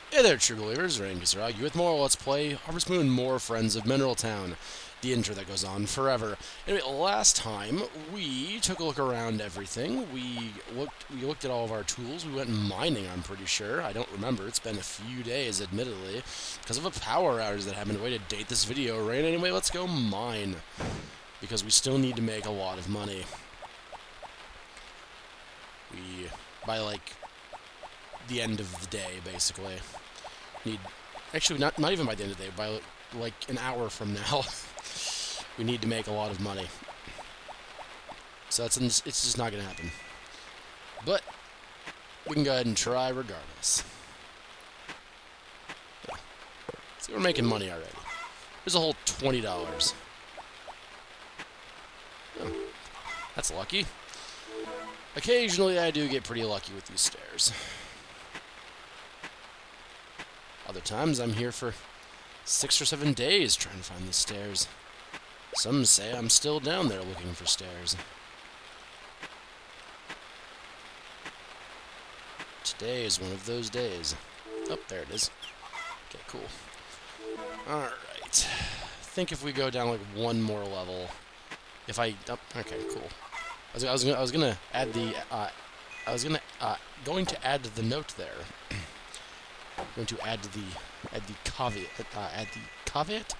Hey there, true believers, you with more Let's Play Harvest Moon, more Friends of Mineral Town. The intro that goes on forever. Anyway, last time we took a look around everything. We looked at all of our tools. We went mining, I'm pretty sure. I don't remember. It's been a few days, admittedly, because of a power outage that happened. Way to date this video, right? Anyway, let's go mine, because we still need to make a lot of money. By like the end of the day, basically. Actually, not even by the end of the day, by like an hour from now, we need to make a lot of money. So it's just not going to happen. But we can go ahead and try regardless. See, we're making money already. There's a whole $20. Oh, that's lucky. Occasionally, I do get pretty lucky with these stairs. Other times, I'm here for 6 or 7 days trying to find these stairs. Some say I'm still down there looking for stairs. Today is one of those days. Oh, there it is. Okay, cool. Alright. I think if we go down like one more level, if I... Oh, okay, cool. I was gonna add the... going to add the note there. Going to add the caveat.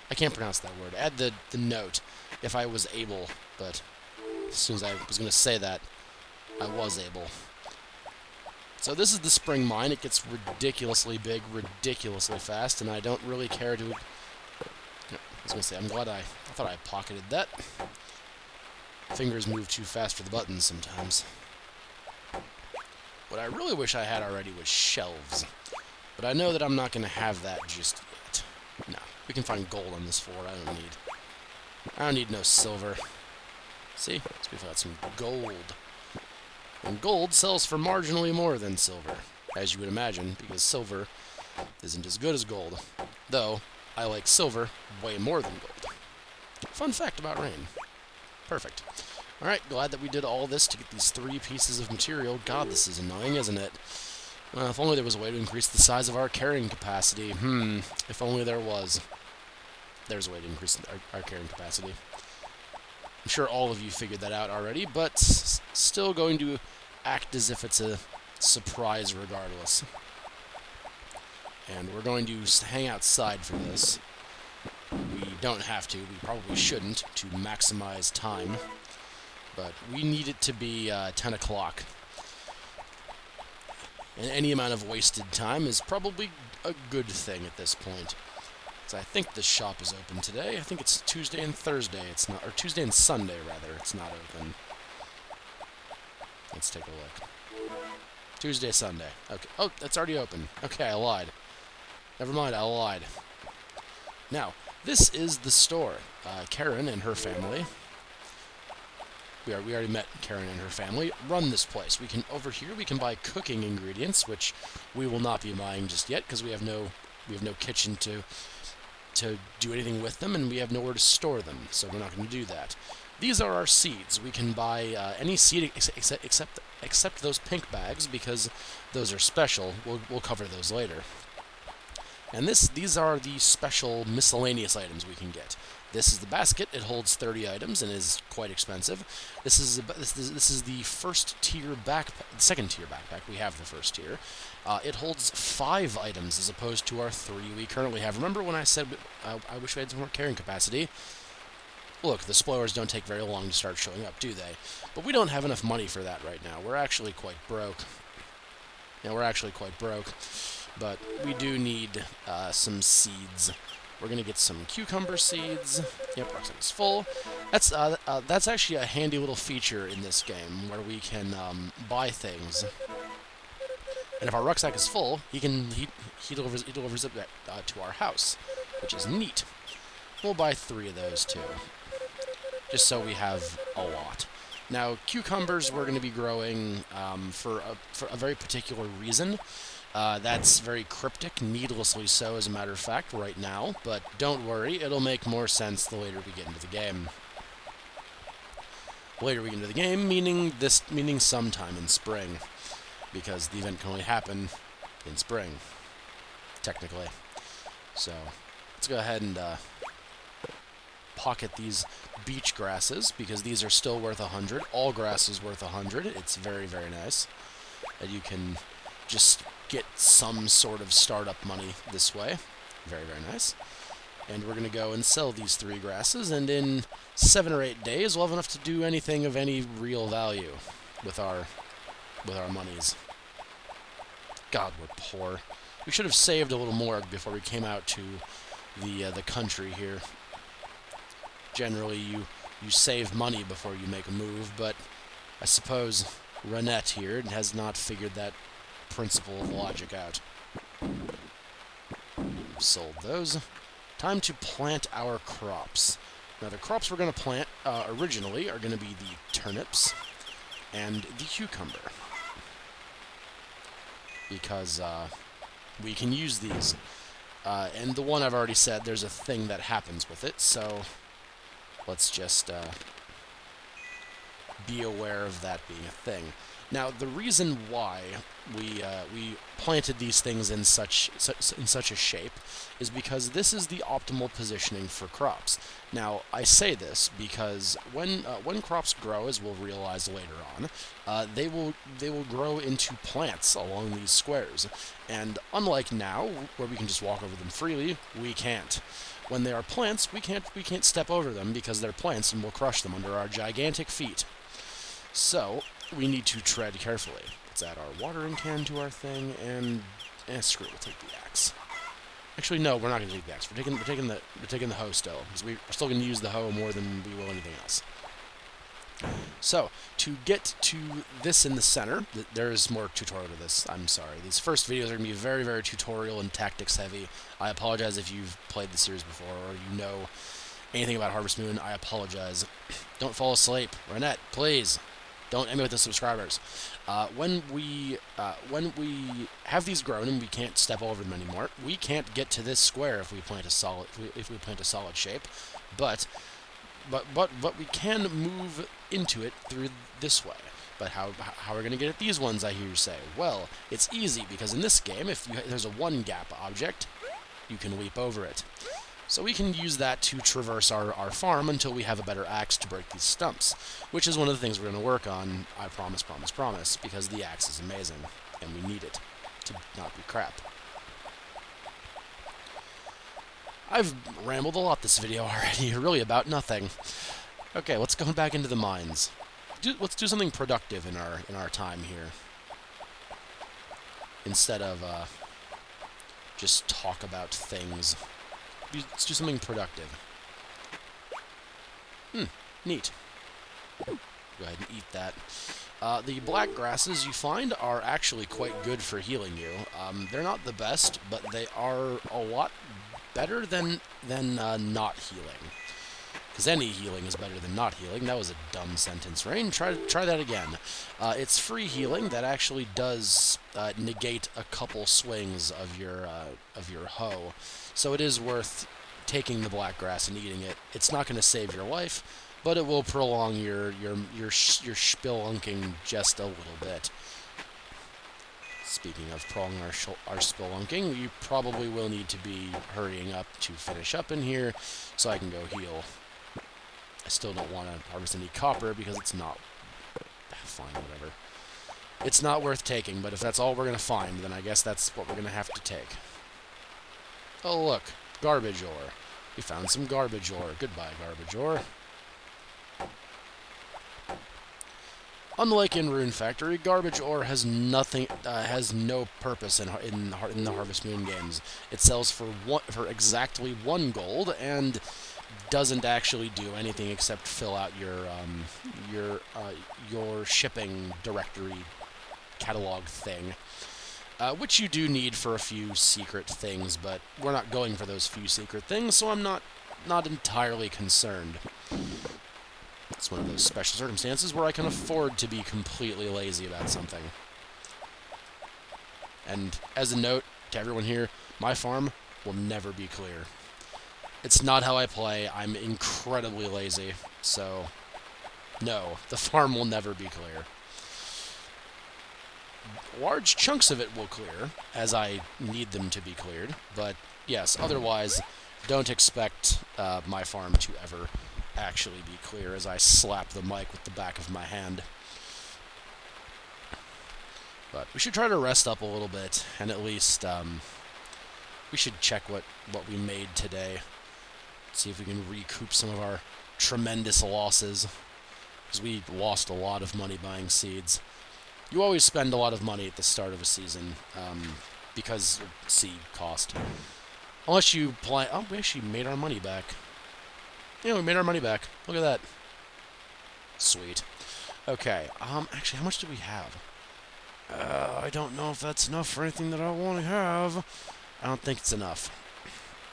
I can't pronounce that word. Add the note, if I was able. But as soon as I was going to say that, I was able. So this is the spring mine. It gets ridiculously big, ridiculously fast, and I don't really care to. I was going to say, I'm glad I thought I pocketed that. Fingers move too fast for the buttons sometimes. What I really wish I had already was shelves. But I know that I'm not going to have that just yet. No, we can find gold on this floor. I don't need no silver. See? We've got some gold. And gold sells for marginally more than silver, as you would imagine, because silver isn't as good as gold. Though, I like silver way more than gold. Fun fact about rain. Perfect. Alright, glad that we did all this to get these 3 pieces of material. God, this is annoying, isn't it? If only there was a way to increase the size of our carrying capacity. If only there was. There's a way to increase our carrying capacity. I'm sure all of you figured that out already, but still going to act as if it's a surprise regardless. And we're going to hang outside for this. We don't have to. We probably shouldn't, to maximize time. But we need it to be 10 o'clock. And any amount of wasted time is probably a good thing at this point. So I think the shop is open today. I think it's Tuesday and Thursday. It's not, or Tuesday and Sunday rather. It's not open. Let's take a look. Tuesday, Sunday. Okay. Oh, it's already open. Okay, I lied. Never mind, I lied. Now, this is the store. Karen and her family. We already met Karen and her family. Run this place. Over here we can buy cooking ingredients, which we will not be buying just yet because we have no kitchen to do anything with them, and we have nowhere to store them, so we're not going to do that. These are our seeds. We can buy any seed except those pink bags because those are special. We'll cover those later. And these are the special miscellaneous items we can get. This is the basket. It holds 30 items and is quite expensive. This is the second tier backpack. We have the first tier. It holds 5 items as opposed to our 3 we currently have. Remember when I said I wish we had some more carrying capacity? Look, the spoilers don't take very long to start showing up, do they? But we don't have enough money for that right now. We're actually quite broke. Yeah, we're actually quite broke. But we do need some seeds. We're going to get some cucumber seeds. Yep, rucksack is full. That's actually a handy little feature in this game where we can buy things. And if our rucksack is full, he delivers it to our house, which is neat. We'll buy 3 of those too, just so we have a lot. Now, cucumbers we're going to be growing for a very particular reason. That's very cryptic, needlessly so, as a matter of fact, right now. But don't worry, it'll make more sense the later we get into the game. Later we get into the game, meaning sometime in spring, because the event can only happen in spring. technically. So let's go ahead and pocket these beach grasses, because these are still worth 100. All grass is worth 100. It's very, very nice that you can just get some sort of startup money this way. Very, very nice. And we're going to go and sell these 3 grasses, and in 7 or 8 days we'll have enough to do anything of any real value with our monies. God, we're poor. We should have saved a little more before we came out to the country here. Generally, you save money before you make a move, but I suppose Renette here has not figured that principle of logic out. Sold those. Time to plant our crops. Now, the crops we're going to plant originally are going to be the turnips and the cucumber, because we can use these. And the one I've already said, there's a thing that happens with it, so let's just be aware of that being a thing. Now, the reason why we planted these things in such a shape is because this is the optimal positioning for crops. Now, I say this because when crops grow, as we'll realize later on, they will grow into plants along these squares. And unlike now, where we can just walk over them freely, we can't. When they are plants, we can't step over them because they're plants, and we'll crush them under our gigantic feet. So we need to tread carefully. Let's add our watering can to our thing, and screw it, we'll take the axe. Actually, no, we're not going to take the axe. We're taking the hoe still, because we're still going to use the hoe more than we will anything else. So, to get to this in the center, there is more tutorial to this. I'm sorry. These first videos are going to be very, very tutorial and tactics heavy. I apologize if you've played the series before or you know anything about Harvest Moon. I apologize. Don't fall asleep. Renette, please. Don't emulate the subscribers. When we have these grown and we can't step over them anymore, we can't get to this square if we plant a solid shape. But we can move into it through this way. But how are we going to get at these ones, I hear you say? Well, it's easy, because in this game, if there's a one-gap object, you can leap over it. So we can use that to traverse our farm until we have a better axe to break these stumps, which is one of the things we're going to work on, I promise, because the axe is amazing, and we need it to not be crap. I've rambled a lot this video already, really about nothing. Okay, let's go back into the mines. Let's do something productive in our time here, instead of just talk about things. Let's do something productive. Neat. Go ahead and eat that. The black grasses you find are actually quite good for healing you. They're not the best, but they are a lot better than not healing. Because any healing is better than not healing. That was a dumb sentence, Rain. Try that again. It's free healing that actually does negate a couple swings of your hoe. So it is worth taking the black grass and eating it. It's not going to save your life, but it will prolong your spelunking just a little bit. Speaking of prolonging our spelunking, we probably will need to be hurrying up to finish up in here, so I can go heal. I still don't want to harvest any copper because it's not... Fine, whatever. It's not worth taking, but if that's all we're going to find, then I guess that's what we're going to have to take. Oh, look. Garbage ore. We found some garbage ore. Goodbye, garbage ore. Unlike in Rune Factory, garbage ore has nothing, has no purpose in the Harvest Moon games. It sells for exactly 1 gold and doesn't actually do anything except fill out your shipping directory catalog thing, which you do need for a few secret things, but we're not going for those few secret things, so I'm not entirely concerned. It's one of those special circumstances where I can afford to be completely lazy about something. And as a note to everyone here, my farm will never be clear. It's not how I play. I'm incredibly lazy, so no, the farm will never be clear. large chunks of it will clear, as I need them to be cleared, but yes, otherwise, don't expect my farm to ever actually be clear as I slap the mic with the back of my hand. But we should try to rest up a little bit, and at least we should check what we made today. See if we can recoup some of our tremendous losses, because we lost a lot of money buying seeds. You always spend a lot of money at the start of a season, because of seed cost. Unless you plan... Oh, we actually made our money back. Yeah, we made our money back. Look at that. Sweet. Okay, actually, how much do we have? I don't know if that's enough for anything that I want to have. I don't think it's enough.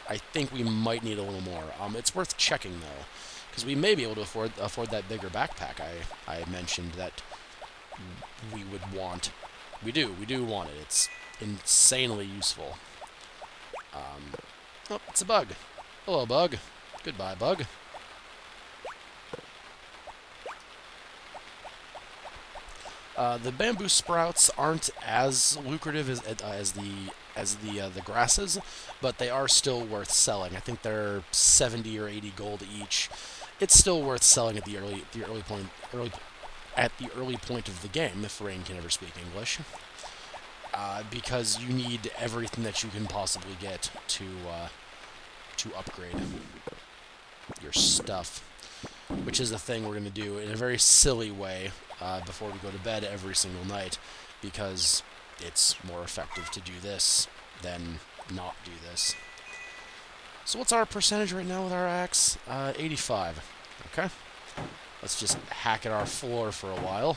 I think we might need a little more. It's worth checking, though, because we may be able to afford that bigger backpack I mentioned that we would want. We do want it. It's insanely useful. Oh, it's a bug. Hello, bug. Goodbye, bug. The bamboo sprouts aren't as lucrative as the grasses, but they are still worth selling. I think they're 70 or 80 gold each. It's still worth selling at the early point of the game, if Rain can ever speak English, because you need everything that you can possibly get to upgrade your stuff, which is the thing we're going to do in a very silly way before we go to bed every single night, because it's more effective to do this than not do this. So what's our percentage right now with our axe? 85. Okay. Let's just hack at our floor for a while.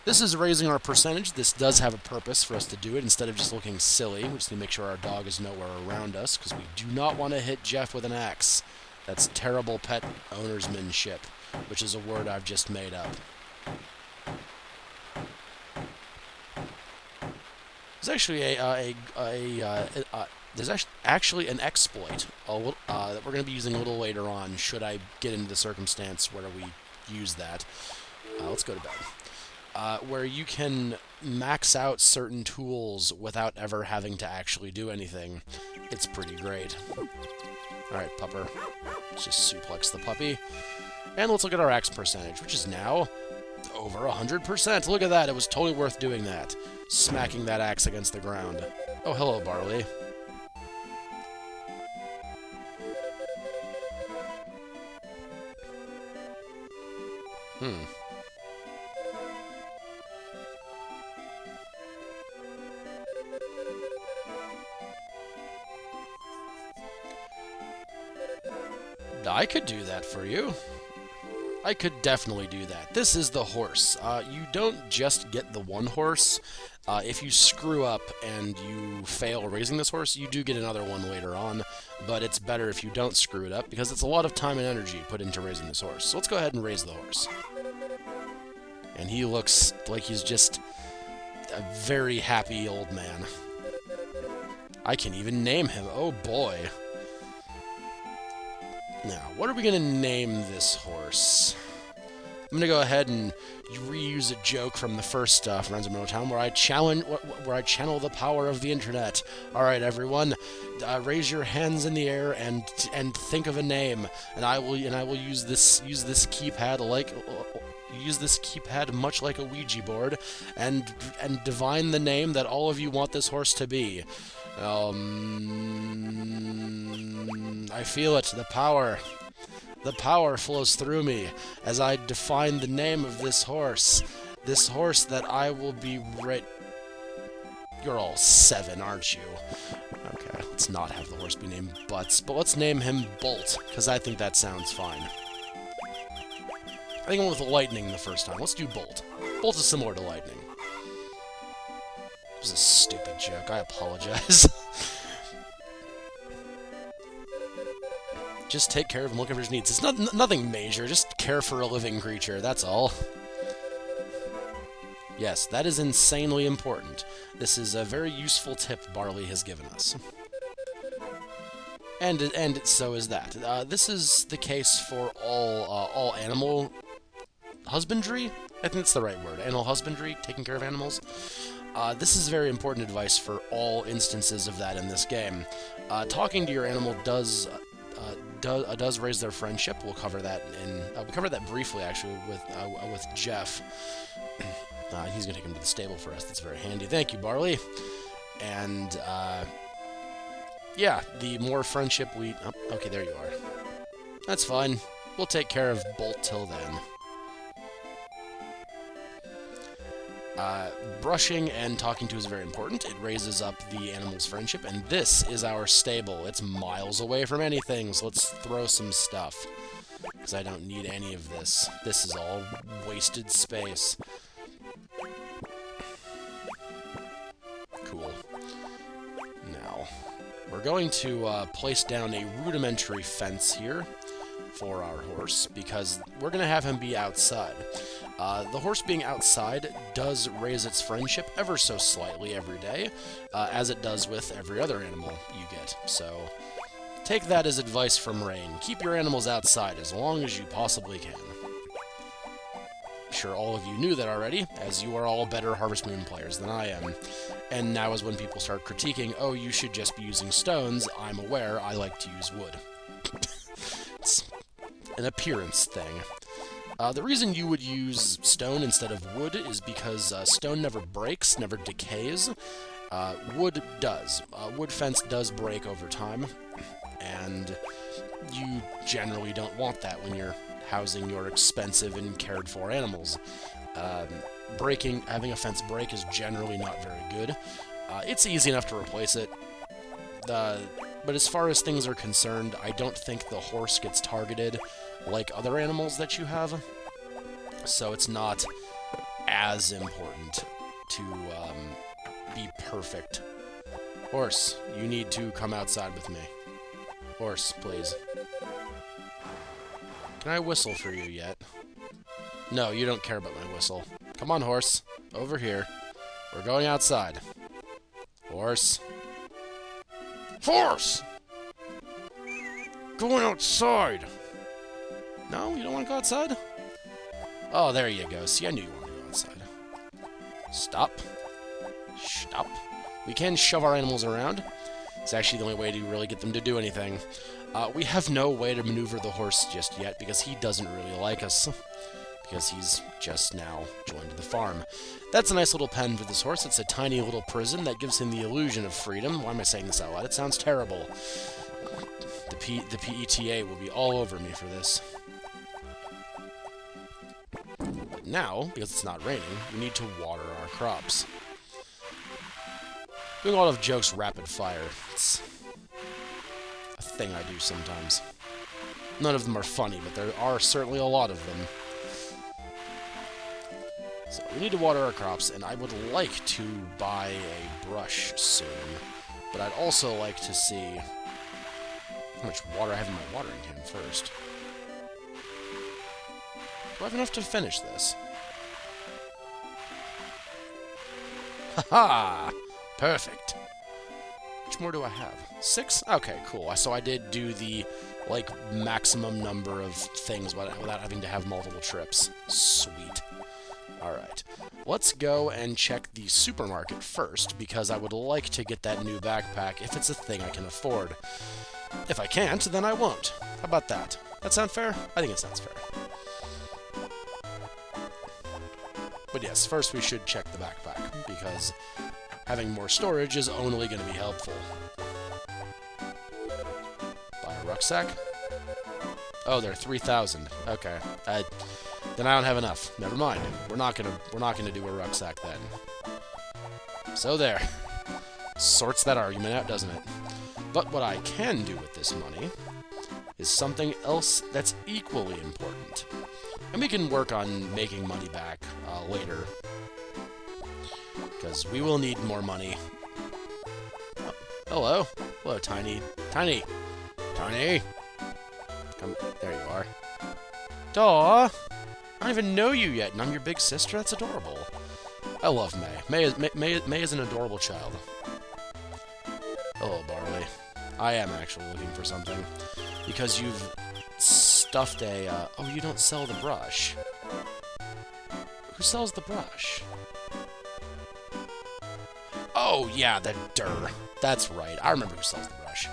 This is raising our percentage. This does have a purpose for us to do it instead of just looking silly. We just need to make sure our dog is nowhere around us, because we do not want to hit Jeff with an axe. That's terrible pet ownersmanship, which is a word I've just made up. There's actually there's actually an exploit that we're going to be using a little later on, should I get into the circumstance where we use that. Let's go to bed. Where you can max out certain tools without ever having to actually do anything. It's pretty great. Alright, pupper. Let's just suplex the puppy. And let's look at our axe percentage, which is now over 100%. Look at that. It was totally worth doing that. Smacking that axe against the ground. Oh, hello, Barley. I could do that for you. I could definitely do that. This is the horse. You don't just get the one horse. If you screw up and you fail raising this horse, you do get another one later on, but it's better if you don't screw it up, because it's a lot of time and energy put into raising this horse. So let's go ahead and raise the horse. And he looks like he's just a very happy old man. I can even name him. Oh boy. Now, what are we going to name this horse? I'm going to go ahead and reuse a joke from the first Friends of Middletown, where I channel the power of the internet. All right, everyone, raise your hands in the air and think of a name, and I will use this keypad much like a Ouija board, and divine the name that all of you want this horse to be. I feel it, the power. The power flows through me as I define the name of this horse. This horse that I will be You're all 7, aren't you? Okay, let's not have the horse be named Butts, but let's name him Bolt, because I think that sounds fine. I think I went with lightning the first time. Let's do Bolt. Bolt is similar to lightning. It was a stupid joke. I apologize. Just take care of him, look after his needs. It's nothing major, just care for a living creature, that's all. Yes, that is insanely important. This is a very useful tip Barley has given us. And so is that. This is the case for all animal husbandry, I think that's the right word. Animal husbandry, taking care of animals. This is very important advice for all instances of that in this game. Talking to your animal does raise their friendship. We'll cover that we covered that briefly actually with Jeff. He's gonna take him to the stable for us. That's very handy. Thank you, Barley. And yeah, the more friendship we. Oh, okay, there you are. That's fine. We'll take care of Bolt till then. Brushing and talking to is very important. It raises up the animal's friendship, and this is our stable. It's miles away from anything, so let's throw some stuff. Because I don't need any of this. This is all wasted space. Cool. Now, we're going to place down a rudimentary fence here for our horse, because we're going to have him be outside. The horse being outside does raise its friendship ever so slightly every day, as it does with every other animal you get. So, take that as advice from Rain. Keep your animals outside as long as you possibly can. I'm sure all of you knew that already, as you are all better Harvest Moon players than I am. And now is when people start critiquing, oh, you should just be using stones. I'm aware, I like to use wood. It's an appearance thing. The reason you would use stone instead of wood is because stone never breaks, never decays. Wood does. Wood fence does break over time, and you generally don't want that when you're housing your expensive and cared-for animals. Having a fence break is generally not very good. It's easy enough to replace it, but as far as things are concerned, I don't think the horse gets targeted like other animals that you have, so it's not as important to be perfect. Horse, you need to come outside with me. Horse, please. Can I whistle for you yet? No, you don't care about my whistle. Come on, horse. Over here. We're going outside. Horse. Horse! Going outside! No, you don't want to go outside? Oh, there you go. See, I knew you wanted to go outside. Stop. Stop. We can shove our animals around. It's actually the only way to really get them to do anything. We have no way to maneuver the horse just yet because he doesn't really like us. Because he's just now joined the farm. That's a nice little pen for this horse. It's a tiny little prison that gives him the illusion of freedom. Why am I saying this out loud? It sounds terrible. The PETA will be all over me for this. But now, because it's not raining, we need to water our crops. Doing a lot of jokes rapid fire. It's a thing I do sometimes. None of them are funny, but there are certainly a lot of them. So we need to water our crops, and I would like to buy a brush soon. But I'd also like to see how much water I have in my watering can first. Do I have enough to finish this? Haha! Perfect. How much more do I have? 6? Okay, cool. So I did do the, like, maximum number of things without having to have multiple trips. Sweet. Alright. Let's go and check the supermarket first, because I would like to get that new backpack if it's a thing I can afford. If I can't, then I won't. How about that? That sound fair? I think it sounds fair. But yes, first we should check the backpack, because having more storage is only going to be helpful. Buy a rucksack? Oh, they're 3,000. Okay. Then I don't have enough. Never mind. We're not gonna do a rucksack then. So there. Sorts that argument out, doesn't it? But what I can do with this money is something else that's equally important. And we can work on making money back later. Because we will need more money. Oh, hello. Hello, Tiny. Tiny! Tiny! Come, there you are. Aw! I don't even know you yet, and I'm your big sister? That's adorable. I love May. May is an adorable child. Hello, Barley. I am actually looking for something. Because you've stuffed a, oh, you don't sell the brush. Who sells the brush? Oh, yeah, the Durr. That's right. I remember who sells the brush.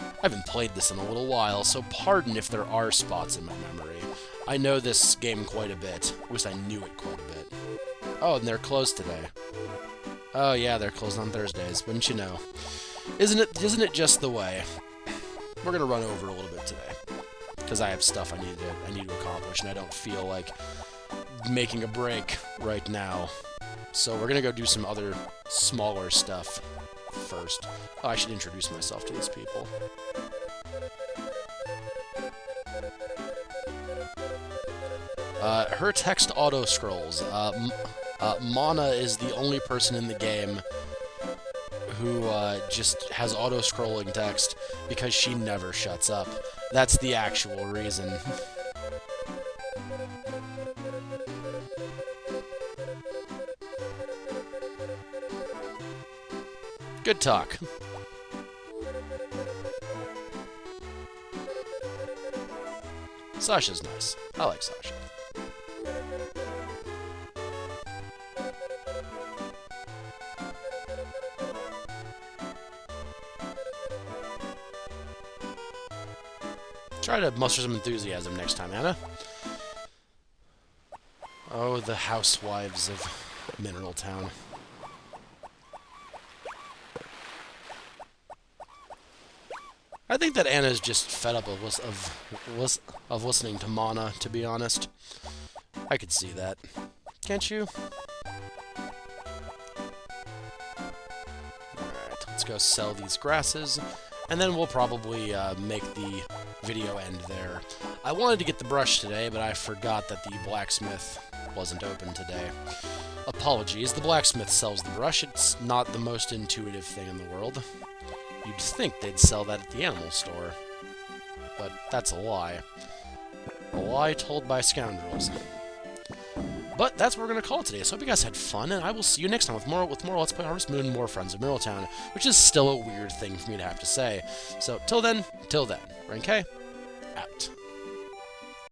I haven't played this in a little while, so pardon if there are spots in my memory. I know this game quite a bit. I wish I knew it quite a bit. Oh, and they're closed today. Oh, yeah, they're closed on Thursdays. Wouldn't you know? Isn't it just the way? We're gonna run over a little bit today, because I have stuff I need to accomplish, and I don't feel like making a break right now. So we're gonna go do some other smaller stuff first. Oh, I should introduce myself to these people. Her text auto-scrolls. Mana is the only person in the game who just has auto-scrolling text because she never shuts up. That's the actual reason. Good talk. Sasha's nice. I like Sasha. Try to muster some enthusiasm next time, Anna. Oh, the housewives of Mineral Town. I think that Anna's just fed up of listening to Mana, to be honest. I could see that. Can't you? Alright, let's go sell these grasses, and then we'll probably make the video end there. I wanted to get the brush today, but I forgot that the blacksmith wasn't open today. Apologies, the blacksmith sells the brush. It's not the most intuitive thing in the world. You'd think they'd sell that at the animal store. But that's a lie. A lie told by scoundrels. But that's what we're going to call it today. So I hope you guys had fun, and I will see you next time with more Let's Play Harvest Moon and more Friends of Mineral Town, which is still a weird thing for me to have to say. So till then, Rank K, out.